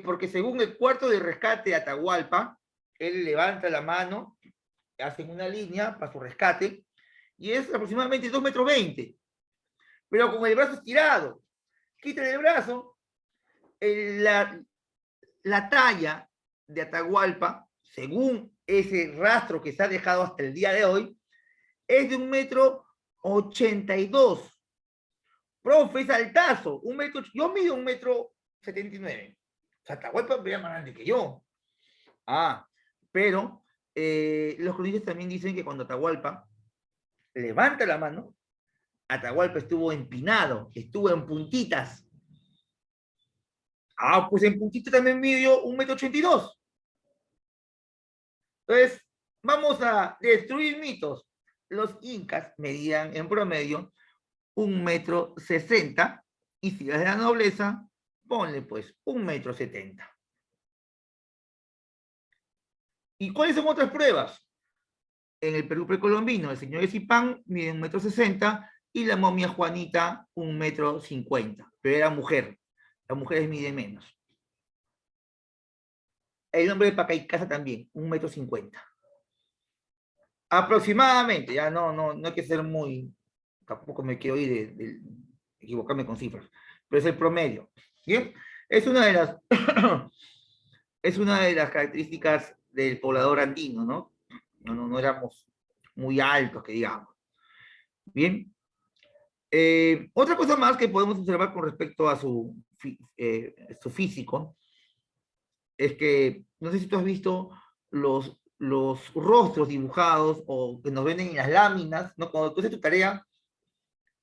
porque según el cuarto de rescate de Atahualpa, él levanta la mano, hacen una línea para su rescate, y es aproximadamente 2,20 m, pero con el brazo estirado. Quita el brazo, la talla de Atahualpa, según ese rastro que se ha dejado hasta el día de hoy, es de 1,82 m. Profe, es altazo. Yo mido 1,79 m. O sea, Atahualpa es más grande que yo. Pero los cronistas también dicen que cuando Atahualpa levanta la mano, Atahualpa estuvo empinado, estuvo en puntitas. Pues en puntito también midió 1,82 m. Entonces, vamos a destruir mitos. Los incas medían en promedio 1,60 m, y si eres de la nobleza, ponle pues 1,70 m. ¿Y cuáles son otras pruebas? En el Perú precolombino, el señor Esipán mide 1,60 m y la momia Juanita 1,50 m, pero era mujer. Las mujeres miden menos. El nombre de Pacaicasa también, 1,50 m. Aproximadamente, ya no hay que ser muy, tampoco me quiero ir de equivocarme con cifras, pero es el promedio. ¿Bien? Es una de las, es una de las características del poblador andino, ¿no? No éramos muy altos, que digamos. Bien. Otra cosa más que podemos observar con respecto a su físico es que, no sé si tú has visto los rostros dibujados o que nos venden en las láminas, ¿no? Cuando tú haces tu tarea,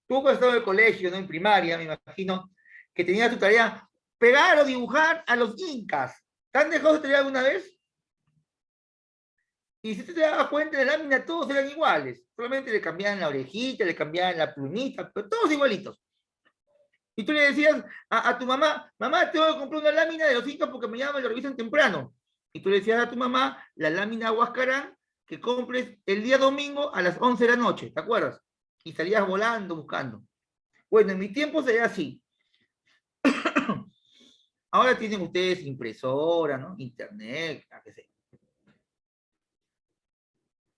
tú cuando estabas en el colegio, ¿no? En primaria, me imagino, que tenías tu tarea, pegar o dibujar a los incas. ¿Te han dejado de tarea alguna vez? Y si tú te das cuenta, en la lámina todos eran iguales. Solamente le cambiaban la orejita, le cambiaban la plumita, pero todos igualitos. Y tú le decías a tu mamá, mamá, tengo que comprar una lámina de los incas porque mañana me lo revisan temprano. Y tú le decías a tu mamá, la lámina Huascarán, que compres el día domingo a las 11 de la noche, ¿te acuerdas? Y salías volando, buscando. Bueno, en mi tiempo sería así. Ahora tienen ustedes impresora, ¿no? Internet, qué sé.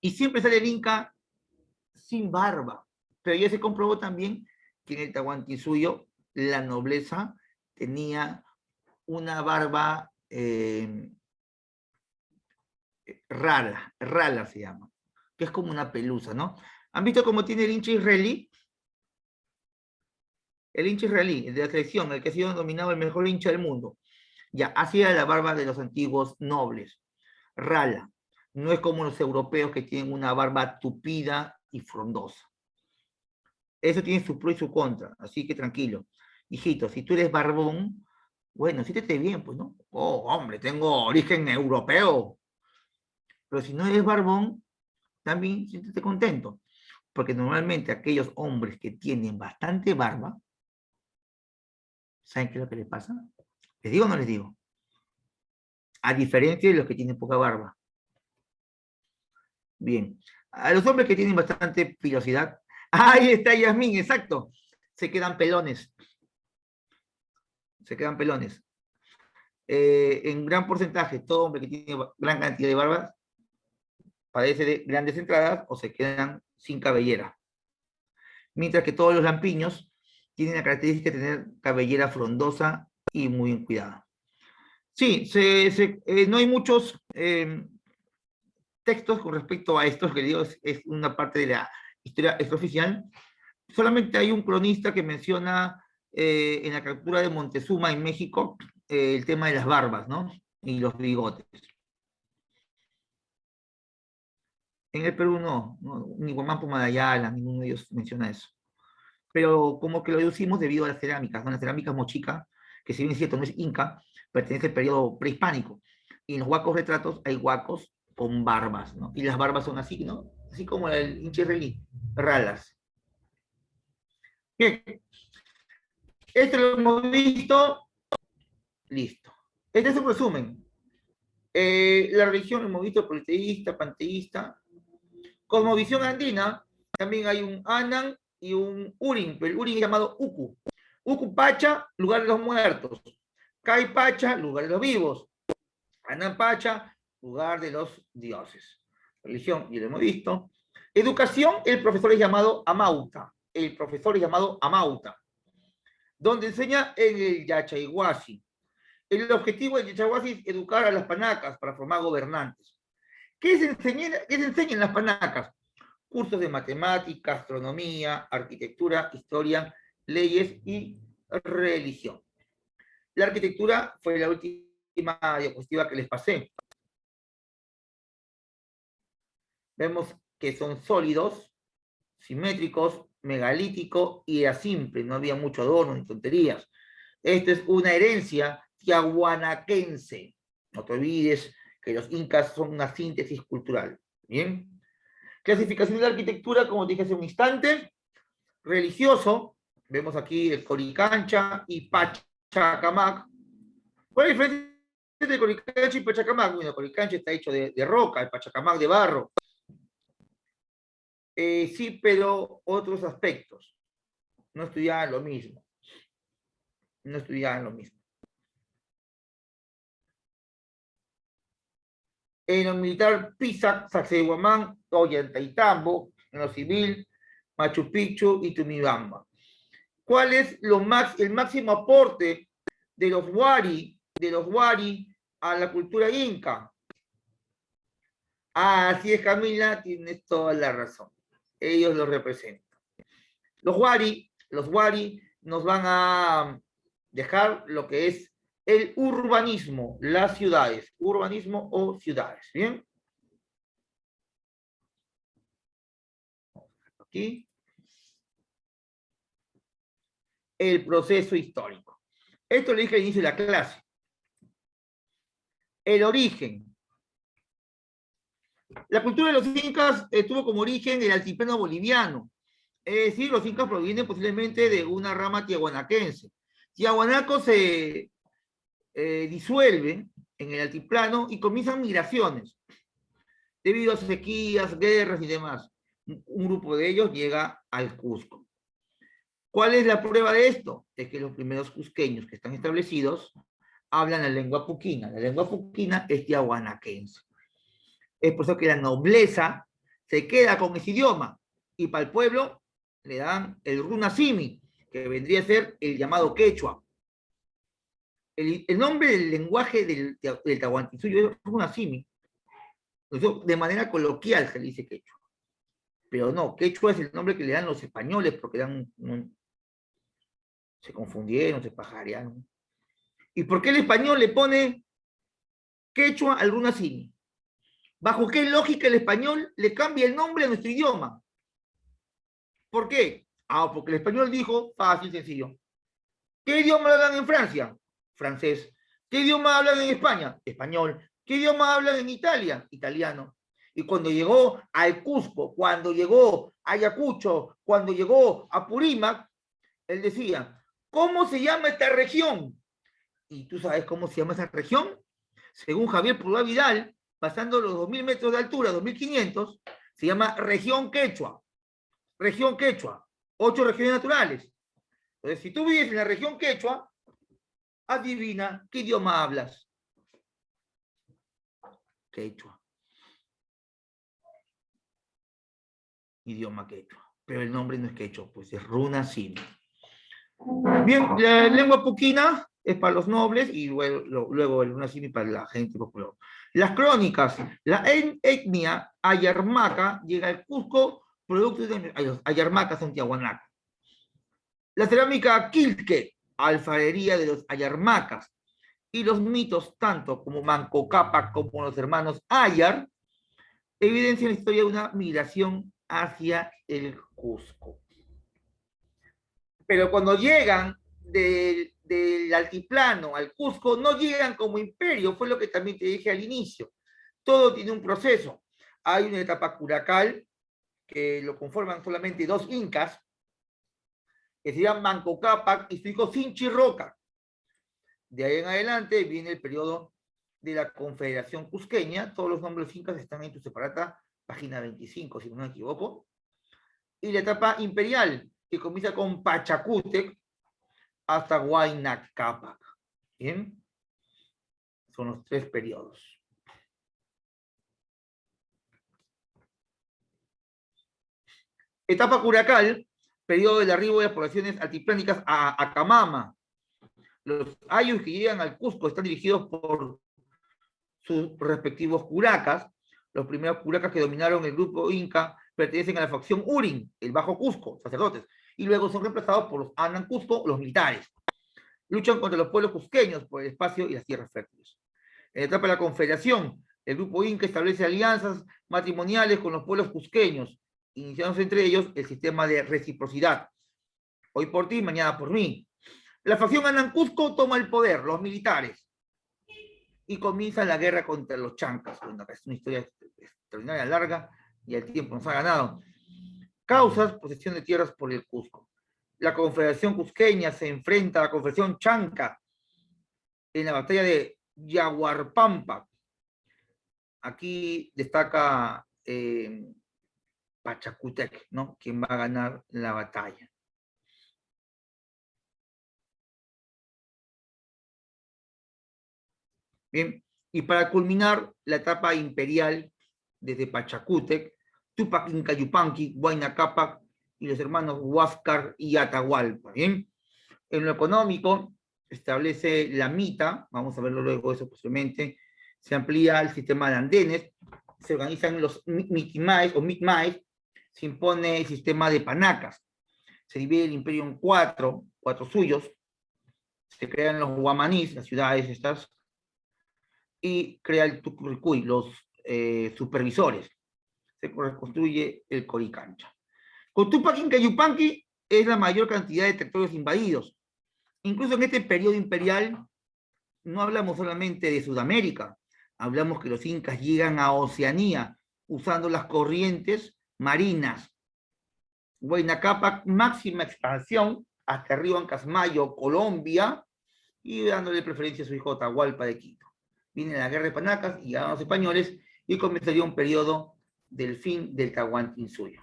Y siempre sale el Inca sin barba. Pero ya se comprobó también que en el Tahuantinsuyo la nobleza tenía una barba rala se llama, que es como una pelusa, ¿no? ¿Han visto cómo tiene el hincha israelí? El hincha israelí, el de la selección, el que ha sido nominado el mejor hincha del mundo. Ya, así era la barba de los antiguos nobles, rala. No es como los europeos que tienen una barba tupida y frondosa. Eso tiene su pro y su contra, así que tranquilo. Hijito, si tú eres barbón, bueno, siéntete bien, pues, ¿no? Oh, hombre, tengo origen europeo. Pero si no eres barbón, también siéntete contento. Porque normalmente aquellos hombres que tienen bastante barba, ¿saben qué es lo que les pasa? ¿Les digo o no les digo? A diferencia de los que tienen poca barba. Bien. A los hombres que tienen bastante pilosidad, ahí está Yasmín, exacto. Se quedan pelones. Se quedan pelones. En gran porcentaje, todo hombre que tiene gran cantidad de barbas padece de grandes entradas o se quedan sin cabellera. mientras que todos los lampiños tienen la característica de tener cabellera frondosa y muy cuidada. Sí, no hay muchos textos con respecto a esto, que digo, es una parte de la historia extraoficial. Solamente hay un cronista que menciona en la captura de Montezuma en México el tema de las barbas, ¿no? Y los bigotes. En el Perú no, ni Guamán Pumadayala, ninguno de ellos menciona eso. Pero como que lo deducimos debido a las cerámicas, ¿no? Las cerámicas mochica, que si bien es cierto no es inca, pertenece al periodo prehispánico. Y en los huacos retratos hay huacos con barbas, ¿no? Y las barbas son así, ¿no? Así como el hinche israelí, ralas. Bien, esto lo hemos visto, listo. Este es un resumen. La religión lo hemos visto politeísta, panteísta. Cosmovisión andina, también hay un Anan y un Urin, pero el Urin es llamado Uku. Uku Pacha, lugar de los muertos. Kai Pacha, lugar de los vivos. Anan Pacha, lugar de los dioses. Religión, y lo hemos visto. Educación, el profesor es llamado Amauta. El profesor es llamado Amauta, donde enseña en el Yachaiguasi. El objetivo del Yachaiguasi es educar a las panacas para formar gobernantes. ¿Qué se enseña en las panacas? Cursos de matemática, astronomía, arquitectura, historia, leyes y religión. La arquitectura fue la última diapositiva que les pasé. Vemos que son sólidos, simétricos, megalítico y era simple, no había mucho adorno ni tonterías. Esto es una herencia tiahuanaquense. No te olvides que los incas son una síntesis cultural. Bien. Clasificación de la arquitectura, como dije hace un instante, religioso, vemos aquí el Coricancha y Pachacamac. ¿Cuál es la diferencia entre Coricancha y Pachacamac? Bueno, Coricancha está hecho de roca, el Pachacamac de barro. Sí, pero otros aspectos. No estudiaban lo mismo. No estudiaban lo mismo. En lo militar, Pisac, Sacsayhuamán, Ollantaytambo, en lo civil, Machu Picchu y Tumibamba. ¿Cuál es el máximo aporte de los Wari a la cultura inca? Así es, Camila, tienes toda la razón. Ellos lo representan. Los Wari nos van a dejar lo que es el urbanismo, las ciudades, urbanismo o ciudades, ¿bien? Aquí. El proceso histórico. Esto lo dije al inicio de la clase. El origen. La cultura de los incas tuvo como origen el altiplano boliviano. Es decir, los incas provienen posiblemente de una rama tiahuanaquense. Tiahuanaco se disuelve en el altiplano y comienzan migraciones debido a sequías, guerras y demás. Un grupo de ellos llega al Cusco. ¿Cuál es la prueba de esto? Es que los primeros cusqueños que están establecidos hablan la lengua puquina. La lengua puquina es tiahuanaquense. Es por eso que la nobleza se queda con ese idioma y para el pueblo le dan el runasimi, que vendría a ser el llamado quechua. El nombre del lenguaje del Tahuantinsuyo es runasimi. De manera coloquial se le dice quechua. Pero no, quechua es el nombre que le dan los españoles porque se confundieron, se pajarearon. ¿Y por qué el español le pone quechua al runasimi? ¿Bajo qué lógica el español le cambia el nombre a nuestro idioma? ¿Por qué? Porque el español dijo, fácil, sencillo. ¿Qué idioma hablan en Francia? Francés. ¿Qué idioma hablan en España? Español. ¿Qué idioma hablan en Italia? Italiano. Y cuando llegó al Cusco, cuando llegó a Ayacucho, cuando llegó a Purímac, él decía, ¿cómo se llama esta región? ¿Y tú sabes cómo se llama esa región? Según Javier Pulgar Vidal, pasando los 2.000 metros de altura, 2.500, se llama región quechua. Región quechua. 8 regiones naturales. Entonces, si tú vives en la región quechua, adivina qué idioma hablas. Quechua. Idioma quechua. pero el nombre no es quechua, pues es Runasimi. Bien, la lengua puquina es para los nobles y luego el Runasimi para la gente popular. Las crónicas, la etnia ayarmaca llega al Cusco, producto de los ayarmacas son Tiahuanaca. La cerámica quilque, alfarería de los ayarmacas, y los mitos, tanto como Manco Cápac como los hermanos Ayar, evidencian la historia de una migración hacia el Cusco. Pero cuando llegan del altiplano al Cusco, no llegan como imperio, fue lo que también te dije al inicio. Todo tiene un proceso. Hay una etapa curacal, que lo conforman solamente dos incas, que se llaman Manco Cápac y su hijo Sinchi Roca. De ahí en adelante viene el periodo de la Confederación Cusqueña. Todos los nombres incas están en tu separata, página 25, si no me equivoco. Y la etapa imperial, que comienza con Pachacútec hasta Huayna Cápac. ¿Bien? Son los tres periodos. Etapa curacal, periodo del arribo de las poblaciones altiplánicas a Acamama. Los ayus que llegan al Cusco están dirigidos por sus respectivos curacas. Los primeros curacas que dominaron el grupo inca pertenecen a la facción Urin, el Bajo Cusco, sacerdotes, y luego son reemplazados por los Anan Cusco, los militares. Luchan contra los pueblos cusqueños por el espacio y las tierras fértiles. En la etapa de la Confederación, el grupo inca establece alianzas matrimoniales con los pueblos cusqueños, iniciándose entre ellos el sistema de reciprocidad. Hoy por ti, mañana por mí. La facción Anan Cusco toma el poder, los militares, y comienza la guerra contra los chancas. Bueno, es una historia extraordinaria, larga, y el tiempo nos ha ganado. Causas, posesión de tierras por el Cusco. La Confederación Cusqueña se enfrenta a la Confederación Chanca en la batalla de Yaguarpampa. Aquí destaca Pachacútec, ¿no? Quien va a ganar la batalla. Bien, y para culminar la etapa imperial desde Pachacútec, Tupac Inca Yupanqui, Huayna Cápac y los hermanos Huáscar y Atahualpa. Bien, en lo económico establece la MITA, vamos a verlo luego eso posteriormente, se amplía el sistema de andenes, se organizan los MITMAES o MITMAES, se impone el sistema de panacas, se divide el imperio en cuatro suyos, se crean los guamanís, las ciudades estas, y crea el Tucurcuy, los supervisores. Se reconstruye el Coricancha. Con Tupac Inca Yupanqui es la mayor cantidad de territorios invadidos. Incluso en este periodo imperial no hablamos solamente de Sudamérica, hablamos que los incas llegan a Oceanía usando las corrientes marinas. Huayna Cápac, máxima expansión hasta Río Ancasmayo, Colombia, y dándole preferencia a su hijo Atahualpa de Quito. Viene la guerra de Panacas y llegaron los españoles y comenzaría un periodo del fin del Tahuantinsuyo.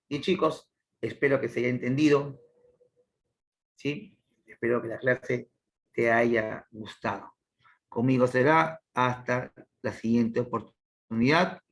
Y chicos, espero que se haya entendido, ¿sí? Espero que la clase te haya gustado. Conmigo será hasta la siguiente oportunidad.